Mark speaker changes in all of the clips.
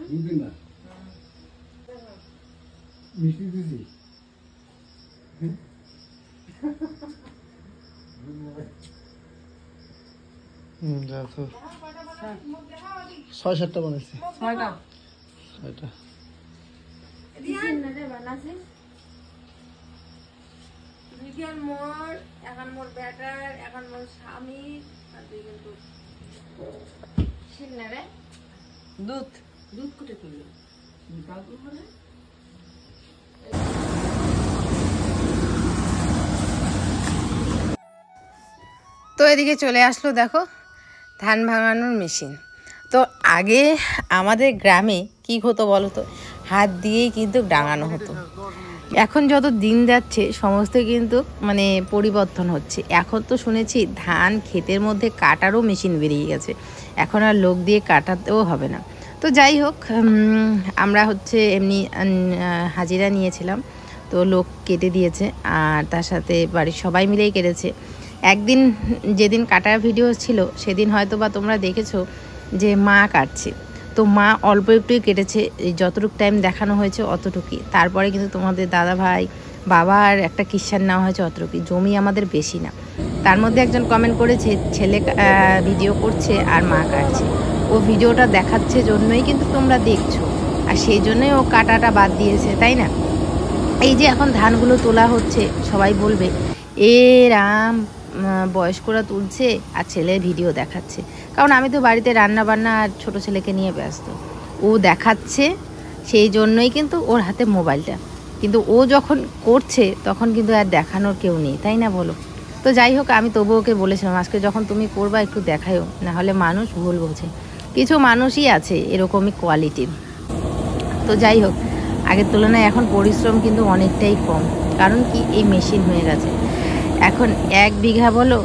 Speaker 1: বুঝলি না মিষ্টি দিছি দেখো 6-7টা বানাইছি 6টা
Speaker 2: মোর এখন মোর ব্যাটার এখন মোর স্বামী আর দুই কিন্তু রে দুধ দুধ কুটে তুললো তো এদিকে চলে আসলো দেখো ধান ভাঙানোর মেশিন। তো আগে আমাদের গ্রামে কি হতো বলো তো, হাত দিয়েই কিন্তু ডাঙানো হতো। এখন যত দিন যাচ্ছে সমস্ত কিন্তু মানে পরিবর্তন হচ্ছে। এখন তো শুনেছি ধান ক্ষেতের মধ্যে কাটারও মেশিন বেরিয়ে গেছে, এখন আর লোক দিয়ে কাটাতেও হবে না। তো যাই হোক, আমরা হচ্ছে এমনি হাজিরা নিয়েছিলাম, তো লোক কেটে দিয়েছে আর তার সাথে বাড়ির সবাই মিলেই কেটেছে। একদিন যেদিন কাটার ভিডিও ছিল সেদিন হয়তো বা তোমরা দেখেছো যে মা কাটছে, তো মা অল্প একটুই কেটেছে, যতটুকু টাইম দেখানো হয়েছে অতটুকুই। তারপরে কিন্তু তোমাদের দাদা ভাই বাবার একটা কিস্সার নেওয়া হয়েছে অতটুকুই, জমি আমাদের বেশি না। তার মধ্যে একজন কমেন্ট করেছে ছেলে ভিডিও করছে আর মা কাটছে, ও ভিডিওটা দেখাচ্ছে জন্যই কিন্তু তোমরা দেখছো, আর সেই জন্যই ও কাটাটা বাদ দিয়েছে, তাই না? এই যে এখন ধানগুলো তোলা হচ্ছে, সবাই বলবে এ রাম বয়স্করা তুলছে আর ছেলে ভিডিও দেখাচ্ছে। কারণ আমি তো বাড়িতে রান্না বান্না আর ছোট ছেলেকে নিয়ে ব্যস্ত, ও দেখাচ্ছে সেই জন্যই কিন্তু ওর হাতে মোবাইলটা, কিন্তু ও যখন করছে তখন কিন্তু আর দেখানোর কেউ নেই, তাই না বলো? তো যাই হোক, আমি তবু ওকে বলেছিলাম আজকে যখন তুমি করবা একটু দেখায়ও, না হলে মানুষ ভুল বোঝে। কিছু মানুষই আছে এরকমই কোয়ালিটির। তো যাই হোক, আগের তুলনায় এখন পরিশ্রম কিন্তু অনেকটাই কম, কারণ কি এই মেশিন হয়ে গেছে। এখন 1 বিঘা বলো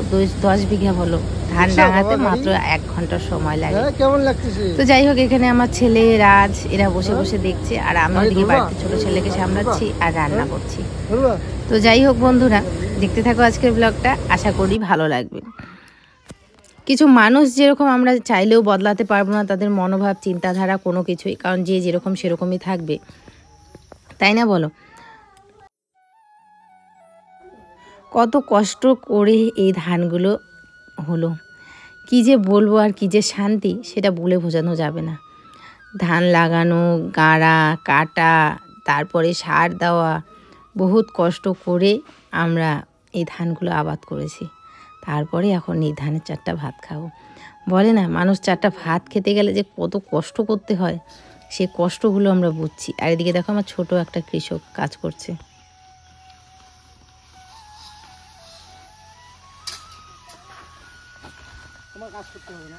Speaker 2: 10 বিঘা বলো ধান ডাঙাতে মাত্র 1 ঘন্টার সময় লাগে।
Speaker 1: কেমন লাগতেছে?
Speaker 2: তো যাই হোক, এখানে আমার ছেলে রাজ এরা বসে বসে দেখছে, আর আমি ওদিকে বাড়িতে ছোট ছেলেকে সামলাচ্ছি আর রান্না করছি। তো যাই হোক বন্ধুরা, দেখতে থাকো আজকের ব্লগটা, আশা করি ভালো লাগবে। কিছু মানুষ যেরকম আমরা চাইলেও বদলাতে পারবো না তাদের মনোভাব চিন্তাধারা কোনো কিছুই, কারণ যে যেরকম সেরকমই থাকবে, তাই না বলো? কত কষ্ট করে এই ধানগুলো হলো, কি যে বলবো আর কি যে শান্তি সেটা বলে বোঝানো যাবে না। ধান লাগানো, গাড়া কাটা, তারপরে সার দেওয়া, বহুত কষ্ট করে আমরা এই ধানগুলো আবাদ করেছি। তারপরে এখন এই ধানের 4টা ভাত খাবো। বলে না, মানুষ 4টা ভাত খেতে গেলে যে কত কষ্ট করতে হয়, সে কষ্টগুলো আমরা বুঝছি। আর এদিকে দেখো আমার ছোট একটা কৃষক কাজ করছে।
Speaker 1: তোমার কাজ করতে হবে না,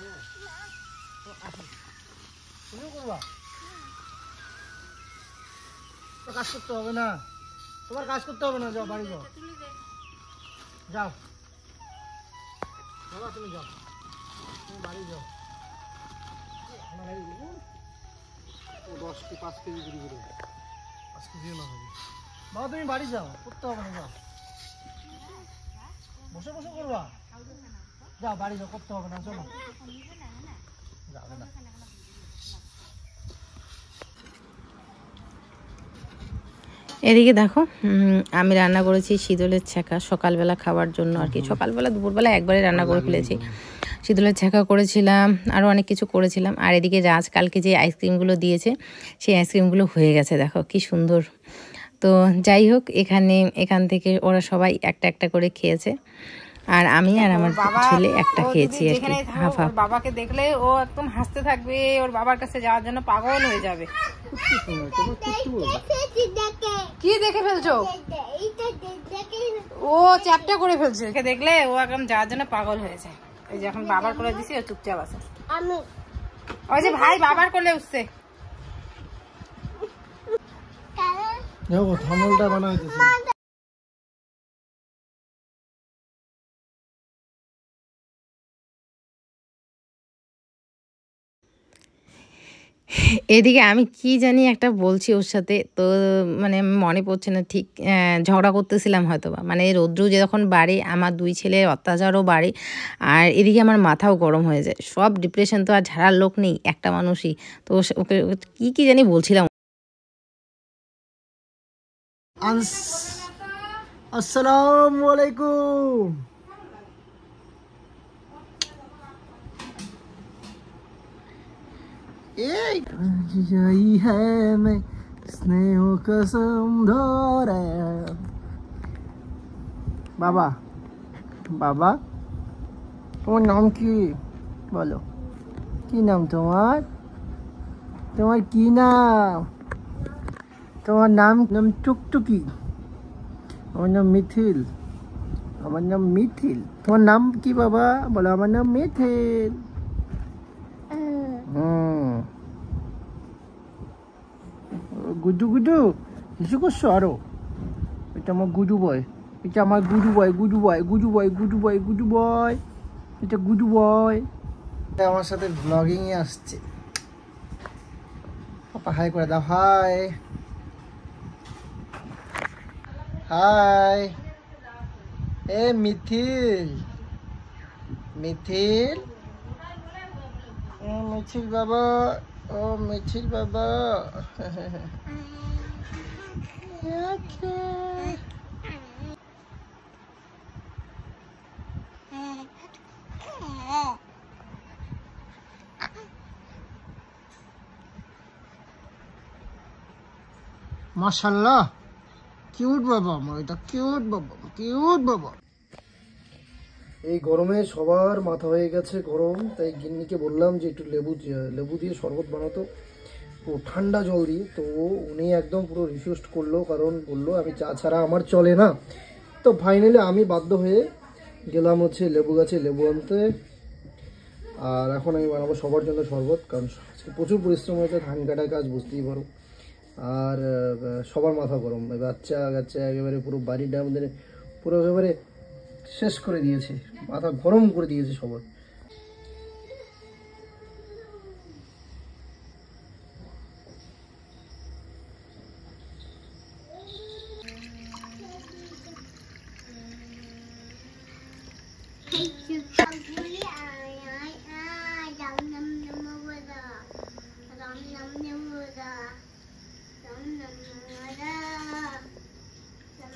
Speaker 1: তুমিও করবা? কাজ করতে হবে না, তোমার কাজ করতে হবে না, যাও বাড়ি যাও, যাও বাবা, তুমি যাও, তুমি বাড়ি যাও। 10 কি 5 কেজি ঘুরি ঘুরি 5 কেজি না হবে বাবা, তুমি বাড়ি যাও, করতে হবে না, যাও বসে বসে করবা, যাও বাড়ি যাও, করতে হবে না, চলো যাবে না।
Speaker 2: এদিকে দেখো, আমি রান্না করেছি শীতলের ছ্যাঁকা সকালবেলা খাওয়ার জন্য আর কি। সকালবেলা দুপুরবেলা একবারে রান্না করে ফেলেছি। শীতলের ছ্যাঁকা করেছিলাম, আরও অনেক কিছু করেছিলাম। আর এদিকে রাজ কালকে যে আইসক্রিমগুলো দিয়েছে সেই আইসক্রিমগুলো হয়ে গেছে, দেখো কি সুন্দর। তো যাই হোক, এখান থেকে ওরা সবাই একটা একটা করে খেয়েছে, আর আমি আর আমার ছেলে একটা খেয়েছি আর কি, হাফ হাফ। বাবাকে দেখলে ও একদম হাসতে থাকবে, ওর বাবার কাছে যাওয়ার জন্য পাগল হয়ে যাবে। কি দেখে ফেলছো? ও চ্যাপটা করে ফেলছে, দেখলে ও একদম যাওয়ার জন্য পাগল হয়েছে। এই যে এখন বাবার করে দিছি, ও চুপচাপ আছে। ওই যে ভাই বাবার করলে উঠছে।
Speaker 1: দেখো থামলটা বানাইতেছে।
Speaker 2: এদিকে আমি কি জানি একটা বলছি ওর সাথে, তো মানে মনে পড়ছে না ঠিক, ঝগড়া করতেছিলাম হয়তো বা, মানে রৌদ্র যখন বাড়ে আমার দুই ছেলের অত্যাচারও বাড়ে, আর এদিকে আমার মাথাও গরম হয়ে যায়। সব ডিপ্রেশন তো আর ঝাড়ার লোক নেই, একটা মানুষই তো। ওকে কি জানি বলছিলাম।
Speaker 1: আসসালামু আলাইকুম। यही है मैं स्नेह कसम धरे বাবা বাবা তোমার নাম কি বলো, কি নাম তোমার? তোমার কি নাম? তোমার নাম নাম টুকটুকি। আমার নাম মিথিল। আমার নাম মিথিল। তোমার নাম কি বাবা? বলো আমার নাম মিথিল। গুডু গুডু কিছু করছো আরো? এটা আমার গুডু বয়, এটা আমার গুডু বয়, গুডু বয়, গুডু বয়, গুডু বয়, গুডু বয়, এটা গুডু বয়। আমার সাথে ব্লগিং এ আসছে। পাপা হাই করে দাও। Hi hi. এ মিথিল, মিথিল, মিথিল বাবা, ও মিথিল বাবা। মাশাআল্লাহ, কিউট বাবা আমার, এটা কিউট বাবা, কিউট বাবা। এই গরমে সবার মাথা হয়ে গেছে গরম, তাই গিন্নিকে বললাম যে একটু লেবু দিয়ে শরবত বানাতো, ও ঠান্ডা জল দিয়ে। তো উনি একদম পুরো রিকোয়েস্ট করলো, কারণ বললো আমি চা ছাড়া আমার চলে না। তো ফাইনালি আমি বাধ্য হয়ে গেলাম হচ্ছে লেবু গাছে লেবু আনতে। আর এখন আমি বানাবো সবার জন্য শরবত, কারণ প্রচুর পরিশ্রম হয়েছে, ধান কাটার কাজ বুঝতেই পারো। আর সবার মাথা গরম, বাচ্চা কাচ্চা একেবারে পুরো বাড়িটা আমাদের পুরো একেবারে শেষ করে দিয়েছে, মাথা গরম করে দিয়েছে সবার।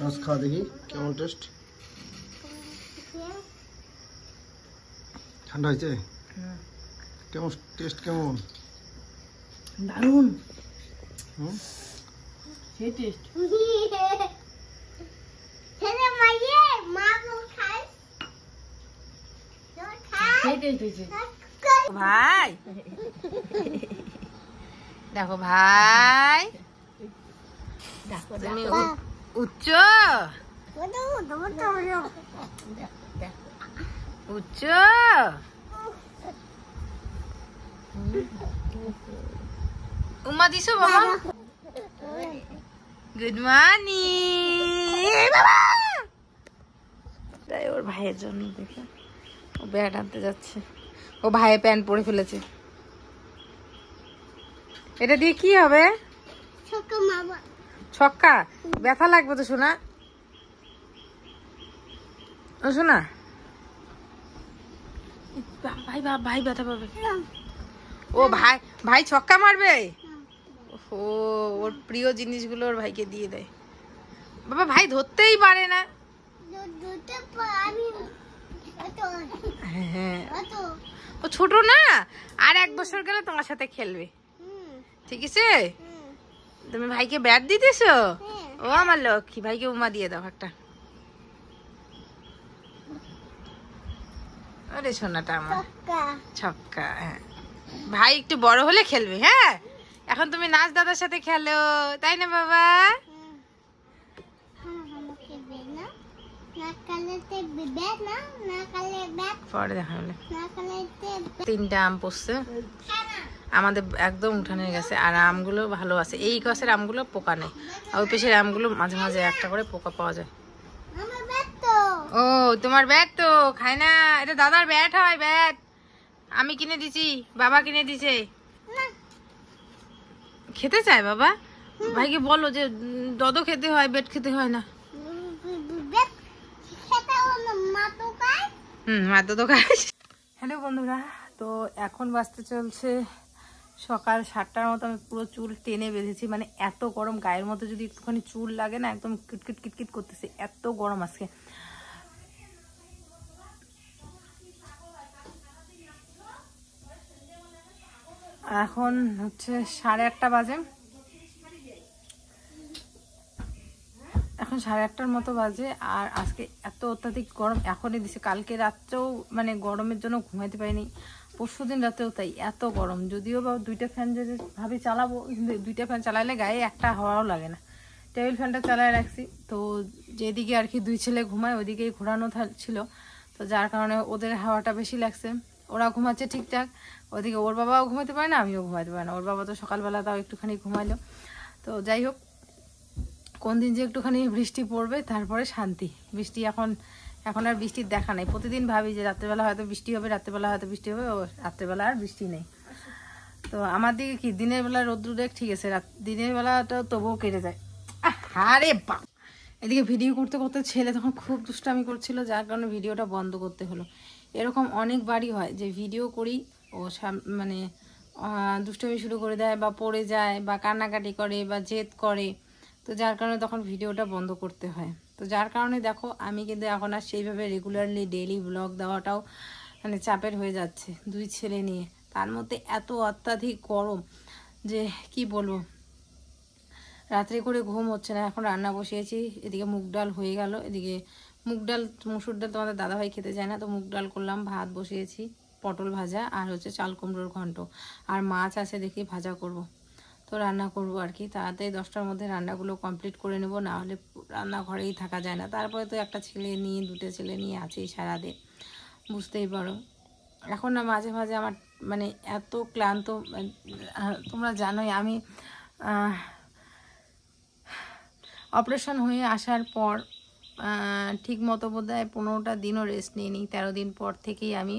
Speaker 1: রস খা দেখি কেমন টেস্ট। ঠান্ডা হয়েছে? কেমন টেস্ট? কেমন?
Speaker 2: দারুণ।
Speaker 1: সেই টেস্ট।
Speaker 2: ভাই দেখো, ভাই তুমি উচ্চ উচ্চ উমা দিছো বাবা? গুড মর্নিং বাবা। তাই ওর ভাইয়ের জন্য দেখে ও ব্যাট আনতে যাচ্ছে। ও ভাইয়ের প্যান্ট পরে ফেলেছে। এটা দিয়ে কি হবে? ছক্কা। ব্যথা লাগবে তো শোনা। ও শোনা, ভাই ভাই ব্যথা পাবে। ও ভাই ভাই ছক্কা মারবে। ও ওর প্রিয় জিনিসগুলো ওর ভাইকে দিয়ে দেয়। বাবা ভাই ধরতেই পারে না। হ্যাঁ, ও ছোট না, আর 1 বছর গেলে তোমার সাথে খেলবে। ঠিক আছে? তুমি ভাইকে ব্যাট দিতেছো? ও আমার লক্ষ্মী, ভাইকে উমা দিয়ে দাও একটা। আরে সোনাটা আমার ছক্কা। হ্যাঁ, ভাই একটু বড় হলে খেলবে। হ্যাঁ, এখন তুমি নাচ দাদার সাথে খেলো, তাই না বাবা? পরে দেখা হলে 3টা আম পড়ছে আমাদের একদম উঠানে গেছে, আর আমগুলো ভালো আছে। এই গাছের আমগুলো পোকা নেই, আর ওই পেশের আমগুলো মাঝে মাঝে একটা করে পোকা পাওয়া যায়। ও তোমার ব্যাট তো খায় না, এটা দাদার ব্যাট হয়। ব্যাট আমি কিনে দিছি, বাবা কিনে দিছে। খেতে চায় বাবা? ভাইকে বলো যে দদো খেতে হয়, বেড খেতে হয় না। মা তো খায়। হ্যালো বন্ধুরা, তো এখন বাজতে চলছে সকাল 7টার মতো। আমি পুরো চুল টেনে বেঁধেছি, মানে এত গরম, গায়ের মধ্যে যদি একটুখানি চুল লাগে না একদম কিটকিট কিটকিট করতেছে, এত গরম আজকে। এখন হচ্ছে 8:30 বাজে, এখন 8:30 মতো বাজে। আর আজকে এত অত্যাধিক গরম এখনই দিছে, কালকে রাত্রেও মানে গরমের জন্য ঘুমাইতে পারিনি, পরশুদিন রাতেও তাই, এত গরম। যদিও বা 2টা ফ্যান যদি ভাবি চালাবো, 2টা ফ্যান চালাইলে গায়ে একটা হাওয়াও লাগে না। টেবিল ফ্যানটা চালায় রাখছি, তো যেদিকে আর কি 2 ছেলে ঘুমায় ওইদিকেই ঘোরানো ছিল, তো যার কারণে ওদের হাওয়াটা বেশি লাগছে। ওরা ঘুমাচ্ছে ঠিকঠাক, ওদিকে ওর বাবাও ঘুমাতে পারে না, আমিও ঘুমাতে পারি না। ওর বাবা তো সকালবেলা তাও একটুখানি ঘুমাইলো। তো যাই হোক, কোন দিন যে একটুখানি বৃষ্টি পড়বে তারপরে শান্তি। বৃষ্টি এখন আর বৃষ্টির দেখা নাই। প্রতিদিন ভাবি যে রাত্রেবেলা হয়তো বৃষ্টি হবে, রাত্রেবেলা হয়তো বৃষ্টি হবে, ও রাত্রেবেলা আর বৃষ্টি নেই। তো আমার দিকে কি দিনের বেলা রোদ্দুর দেখ ঠিক আছে, দিনের বেলাটা তবুও কেটে যায়। আরে বাপ, এদিকে ভিডিও করতে করতে ছেলে তখন খুব দুষ্টামি করছিল, যার কারণে ভিডিওটা বন্ধ করতে হলো। এরকম অনেকবারই হয় যে ভিডিও করি, ও মানে দুষ্টামি শুরু করে দেয়, বা পড়ে যায়, বা কান্নাকাটি করে, বা জেদ করে, তো যার কারণে তখন ভিডিওটা বন্ধ করতে হয়। তো যার কারণে দেখো আমি কিন্তু এখন আর সেইভাবে রেগুলারলি ডেইলি ব্লগ দেওয়াটাও মানে চাপের হয়ে যাচ্ছে, 2 ছেলে নিয়ে। তার মধ্যে এত অত্যাধিক গরম যে কি বলবো, রাত্রে করে ঘুম হচ্ছে না। এখন রান্না বসিয়েছি, এদিকে মুগ ডাল হয়ে গেল, এদিকে মুগ ডাল মুসুর ডাল তোমাদের দাদাভাই খেতে চায় না, তো মুগ ডাল করলাম, ভাত বসিয়েছি, পটল ভাজা, আর হচ্ছে চাল কুমড়োর ঘন্ট, আর মাছ আছে দেখি ভাজা করব। তো রান্না করব আর কি, তাড়াতাড়ি 10টার মধ্যে রান্নাগুলো কমপ্লিট করে নেব, না হলে রান্নাঘরেই থাকা যায় না। তারপরে তো একটা ছেলে নিয়ে 2টা ছেলে নিয়ে আছেই সারাদিন, বুঝতেই পারো। এখন না মাঝে মাঝে আমার মানে এত ক্লান্ত, তোমরা জানোই আমি অপারেশন হয়ে আসার পর ঠিক মতো বোধহয় 15টা দিনও রেস্ট নিইনি। 13 দিন পর থেকেই আমি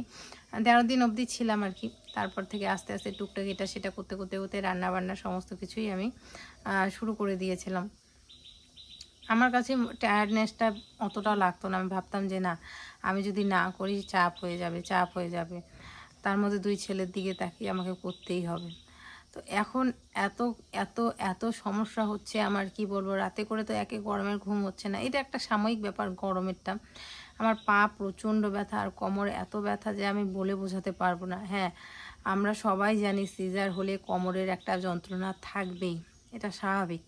Speaker 2: 13 দিন অবধি ছিলাম আর কি। তারপর থেকে আস্তে আস্তে টুকটাক এটা সেটা করতে করতে করতে রান্নাবান্না সমস্ত কিছুই আমি শুরু করে দিয়েছিলাম। আমার কাছে টায়ার্ডনেসটা অতটাও লাগতো না। আমি ভাবতাম যে না, আমি যদি না করি চাপ হয়ে যাবে। তার মধ্যে 2 ছেলের দিকে তাকিয়ে আমাকে করতেই হবে। তো এখন এত এত এত সমস্যা হচ্ছে আমার, কি বলবো। রাতে করে তো একে গরমের ঘুম হচ্ছে না, এটা একটা সাময়িক ব্যাপার গরমেরটা। আমার পা প্রচণ্ড ব্যথা, আর কোমরে এত ব্যথা যে আমি বলে বোঝাতে পারবো না। হ্যাঁ, আমরা সবাই জানি সিজার হলে কোমরের একটা যন্ত্রণা থাকবেই, এটা স্বাভাবিক।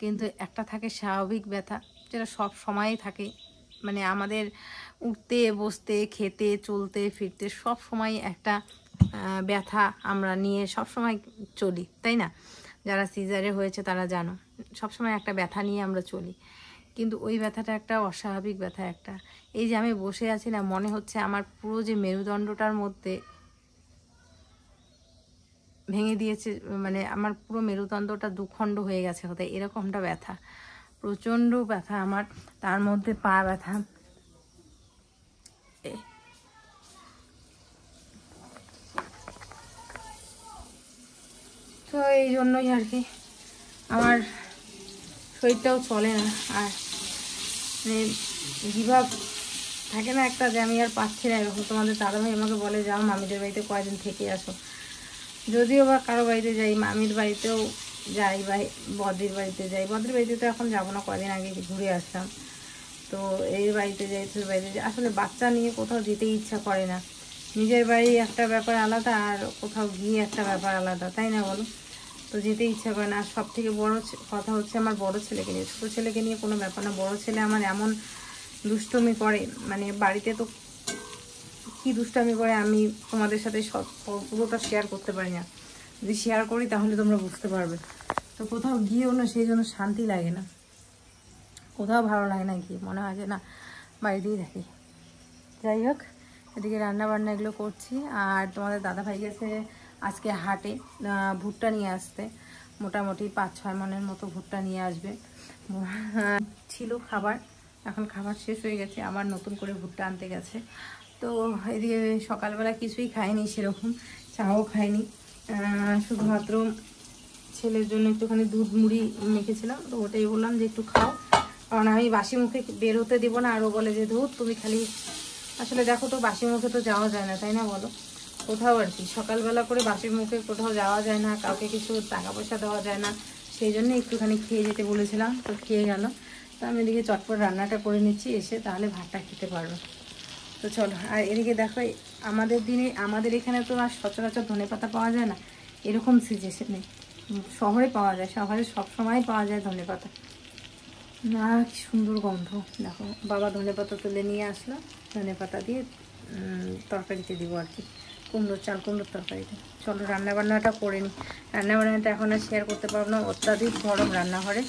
Speaker 2: কিন্তু একটা থাকে স্বাভাবিক ব্যথা, যেটা সব সময়ই থাকে। মানে আমাদের উঠতে বসতে খেতে চলতে ফিরতে সব সময় একটা ব্যথা আমরা নিয়ে সব সময় চলি, তাই না? যারা সিজারে হয়েছে তারা জানো, সব সময় একটা ব্যথা নিয়ে আমরা চলি। কিন্তু ওই ব্যথাটা একটা অস্বাভাবিক ব্যথা একটা। এই যে আমি বসে আছি না, মনে হচ্ছে আমার পুরো যে মেরুদণ্ডটার মধ্যে ভেঙে দিয়েছে, মানে আমার পুরো মেরুদণ্ডটা 2 খণ্ড হয়ে গেছে হতে, এরকমটা ব্যথা, প্রচণ্ড ব্যথা আমার। তার মধ্যে পা ব্যথা। তো এই জন্যই আর কি আমার শরীরটাও চলে না। আর মানে বিভাগ থাকে না একটা, যে আমি আর পাচ্ছি না এরকম। তোমাদের দাদাভাই আমাকে বলে যাও মামিদের বাড়িতে কয়েকদিন থেকে আসো। যদিও বা কারো বাড়িতে যাই, মামির বাড়িতেও যাই, বা বদ্রির বাড়িতে যাই। বদ্রির বাড়িতে তো এখন যাবো না, কয়েকদিন আগে ঘুরে আসলাম। তো এই বাড়িতে যাই, তোর বাড়িতে যাই, আসলে বাচ্চা নিয়ে কোথাও যেতেই ইচ্ছা করে না। নিজের বাড়ি একটা ব্যাপার আলাদা, আর কোথাও গিয়ে একটা ব্যাপার আলাদা, তাই না বলো? তো যেতে ইচ্ছা করে না। আর সব থেকে বড় কথা হচ্ছে আমার বড় ছেলেকে নিয়ে। ছোটো ছেলেকে নিয়ে কোনো ব্যাপার না, বড় ছেলে আমার এমন দুষ্টমি করে, মানে বাড়িতে তো কি দুষ্টামি করে আমি তোমাদের সাথে সব পুরোটা শেয়ার করতে পারি না। যদি শেয়ার করি তাহলে তোমরা বুঝতে পারবে। তো কোথাও গিয়েও না সেই জন্য শান্তি লাগে না, কোথাও ভালো লাগে না গিয়ে, মনে হয় যে না বাড়িতেই থাকি। যাই হোক, এদিকে রান্না বান্না এগুলো করছি। আর তোমাদের দাদাভাই গেছে আজকে হাটে ভুট্টা নিয়ে আসতে, মোটামুটি 5-6 মনের মতো ভুট্টা নিয়ে আসবে। ছিল খাবার, এখন খাবার শেষ হয়ে গেছে, আবার নতুন করে ভুট্টা আনতে গেছে। তো এদিকে সকালবেলা কিছুই খাইনি সেরকম, চাও খাইনি, শুধুমাত্র ছেলের জন্য একটুখানি দুধ মুড়ি মেখেছিলাম, তো ওটাই বললাম যে একটু খাও, কারণ আমি বাসি মুখে বেরোতে দেবো না। আরও বলে যে দুধ তুমি খালি, আসলে দেখো তো বাসি মুখে তো যাওয়া যায় না, তাই না বলো, কোথাও আর কি সকালবেলা করে বাসি মুখে কোথাও যাওয়া যায় না, কাউকে কিছু টাকা পয়সা দেওয়া যায় না, সেই জন্য একটুখানি খেয়ে যেতে বলেছিলাম, তো খেয়ে গেল। তো আমি এদিকে চটপট রান্নাটা করে নিচ্ছি, এসে তাহলে ভাতটা খেতে পারবো। তো চলো, আর এদিকে দেখো আমাদের দিনে আমাদের এখানে তো আর সচরাচর ধনেপাতা পাওয়া যায় না এরকম সিচুয়েশনে, শহরে পাওয়া যায়, শহরে সবসময় পাওয়া যায় ধনেপাতা। না কি সুন্দর গন্ধ, দেখো বাবা ধনেপাতা তুলে নিয়ে আসলো, ধনেপাতা দিয়ে তরকারিতে দিব আর কি, কুমড়োর চাল কুমড়োর তরকারিতে। চলো রান্নাবান্নাটা করে নিই। রান্নাবান্নাটা এখন আর শেয়ার করতে পারবো না, অত্যাধিক গরম রান্নাঘরে।